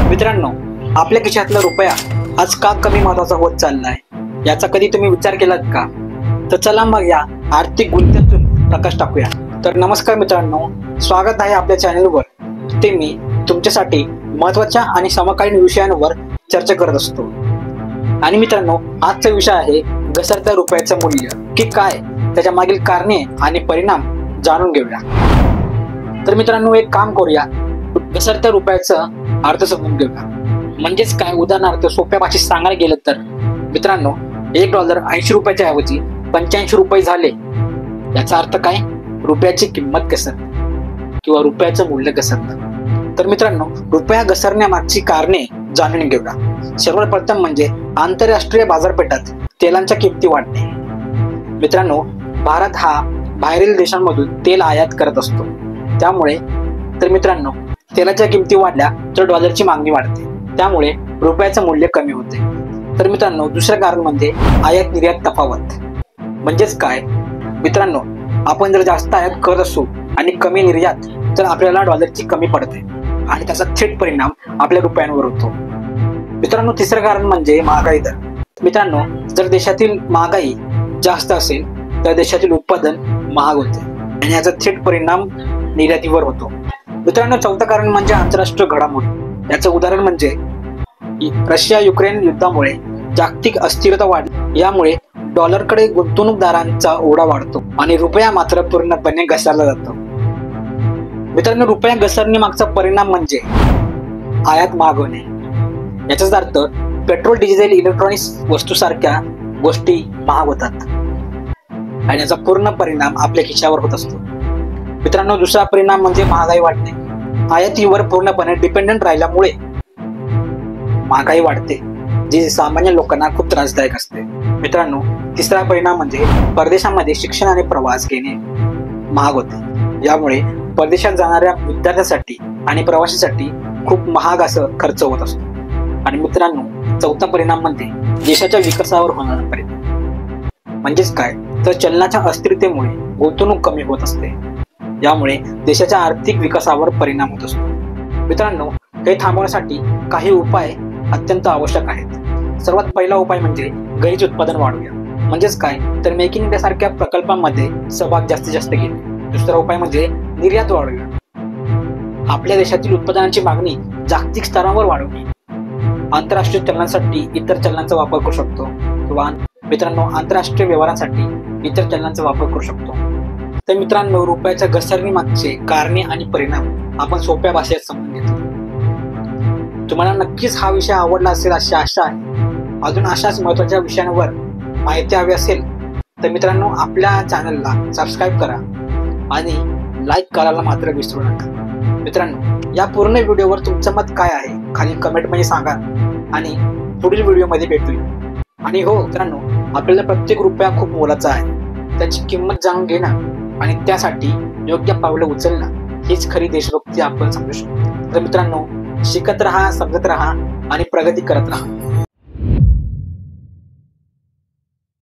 मित्रांनो, आपल्या खिशातला रुपया आज का कमी महत्वाचा होत चाललाय याचा कधी तुम्ही विचार केलात का? तर चला मग या आर्थिक गुंतवणुकीतून प्रकाश टाकूया. तर नमस्कार मित्रांनो, स्वागत आहे आपल्या चॅनलवर. ते मी तुमच्यासाठी महत्वाच्या आणि समकालीन विषयांवर चर्चा करत असतो. आणि मित्रांनो, आजचा विषय आहे घसरत्या रुपयाचं मूल्य की काय, त्याच्या मागील कारणे आणि परिणाम जाणून घेऊया. तर मित्रांनो, एक काम करूया, घसरत्या रुपयाचं अर्थ समजून घेऊया. म्हणजेच काय, उदाहरणार्थ सोप्या भाषेत सांगायला गेलं तर मित्रांनो, $1 80 रुपयाच्या ऐवजी 85 रुपये झाले. याचा अर्थ काय? रुपयाची किंमत घसरली किंवा रुपयाचं मूल्य घसरलं. तर मित्रांनो, रुपया घसरण्यामागची कारणे जाणून घेऊया. सर्वात प्रथम म्हणजे आंतरराष्ट्रीय बाजारपेठात तेलांच्या किमती वाढणे. मित्रांनो, भारत हा बाहेरील देशांमधून तेल आयात करत असतो. त्यामुळे तर मित्रांनो, तेलाच्या किमती वाढल्या तर डॉलरची मागणी वाढते, त्यामुळे रुपयाचं मूल्य कमी होते. तर मित्रांनो, दुसरं कारण म्हणजे आयात निर्यात तफावत. म्हणजेच काय मित्रांनो, आपण जर जास्त आयात करत असू आणि कमी निर्यात, तर आपल्याला डॉलरची कमी पडते आणि त्याचा थेट परिणाम आपल्या रुपयांवर होतो. मित्रांनो, तिसरं कारण म्हणजे महागाई दर. मित्रांनो, जर देशातील महागाई जास्त असेल तर देशातील उत्पादन महाग होते आणि याचा थेट परिणाम निर्यातीवर होतो. मित्रांनो, चौथं कारण म्हणजे आंतरराष्ट्रीय घडामोडी. याचं उदाहरण म्हणजे रशिया युक्रेन युद्धामुळे जागतिक अस्थिरता वाढली. यामुळे डॉलरकडे गुंतवणूकदारांचा ओढा वाढतो आणि रुपया मात्र पूर्णपणे घसरला जातो. मित्रांनो, रुपया घसरण्यामागचा परिणाम म्हणजे आयात महाग होणे. याचाच अर्थ पेट्रोल, डिझेल, इलेक्ट्रॉनिक्स वस्तूसारख्या गोष्टी महाग होतात आणि याचा पूर्ण परिणाम आपल्या खिशावर होत असतो. मित्रांनो, दुसरा परिणाम म्हणजे महागाई वाढणे. आयातीवर पूर्णपणे डिपेंडंट राहिल्यामुळे महागाई वाढते, जी सामान्य लोकांना खूप त्रासदायक असते. मित्रांनो, तिसरा परिणाम म्हणजे परदेशामध्ये शिक्षण आणि प्रवास घेणे महाग होते. यामुळे परदेशात जाणाऱ्या विद्यार्थ्यांसाठी आणि प्रवाशांसाठी खूप महाग असं खर्च होत असतो. आणि मित्रांनो, चौथा परिणाम म्हणजे देशाच्या विकासावर होणारा परिणाम. म्हणजेच काय, तर चलनाच्या अस्थिरतेमुळे गुंतवणूक कमी होत असते. यामुळे देशाच्या आर्थिक विकासावर परिणाम होत असतो. मित्रांनो, हे थांबवण्यासाठी काही उपाय अत्यंत आवश्यक आहेत. सर्वात पहिला उपाय म्हणजे घरीच उत्पादन वाढवूया. म्हणजेच काय, तर मेक इन इंडिया सारख्या प्रकल्पांमध्ये सहभाग जास्तीत जास्त घेणे. दुसरा उपाय म्हणजे निर्यात वाढवूया. आपल्या देशातील उत्पादनांची मागणी जागतिक स्तरावर वाढवणे. आंतरराष्ट्रीय चलनासाठी इतर चलनांचा वापर करू शकतो किंवा मित्रांनो, आंतरराष्ट्रीय व्यवहारांसाठी इतर चलनांचा वापर करू शकतो. तर मित्रांनो, रुपयाच्या घसरणीमागचे कारणे आणि परिणाम आपण सोप्या भाषेत समजून घेतले. तुम्हाला नक्कीच हा विषय आवडला असेल अशी आशा आहे. अजून अशाच महत्त्वाच्या विषयांवर माहिती हवी असेल तर मित्रांनो, आपल्या चॅनलला सबस्क्राईब करा आणि लाईक करायला मात्र विसरू नका. मित्रांनो, या पूर्ण व्हिडिओवर तुमचं मत काय आहे खाली कमेंटमध्ये सांगा आणि पुढील व्हिडिओमध्ये भेटूया. आणि हो मित्रांनो, आपल्याला प्रत्येक रुपया खूप मोलाचा आहे. त्याची किंमत जाणून घेणं आणि त्यासाठी योग्य पावलं उचलणं हीच खरी देशभक्ती आपण समजू शकतो. तर मित्रांनो, शिकत राहा, समजत राहा आणि प्रगती करत राहा.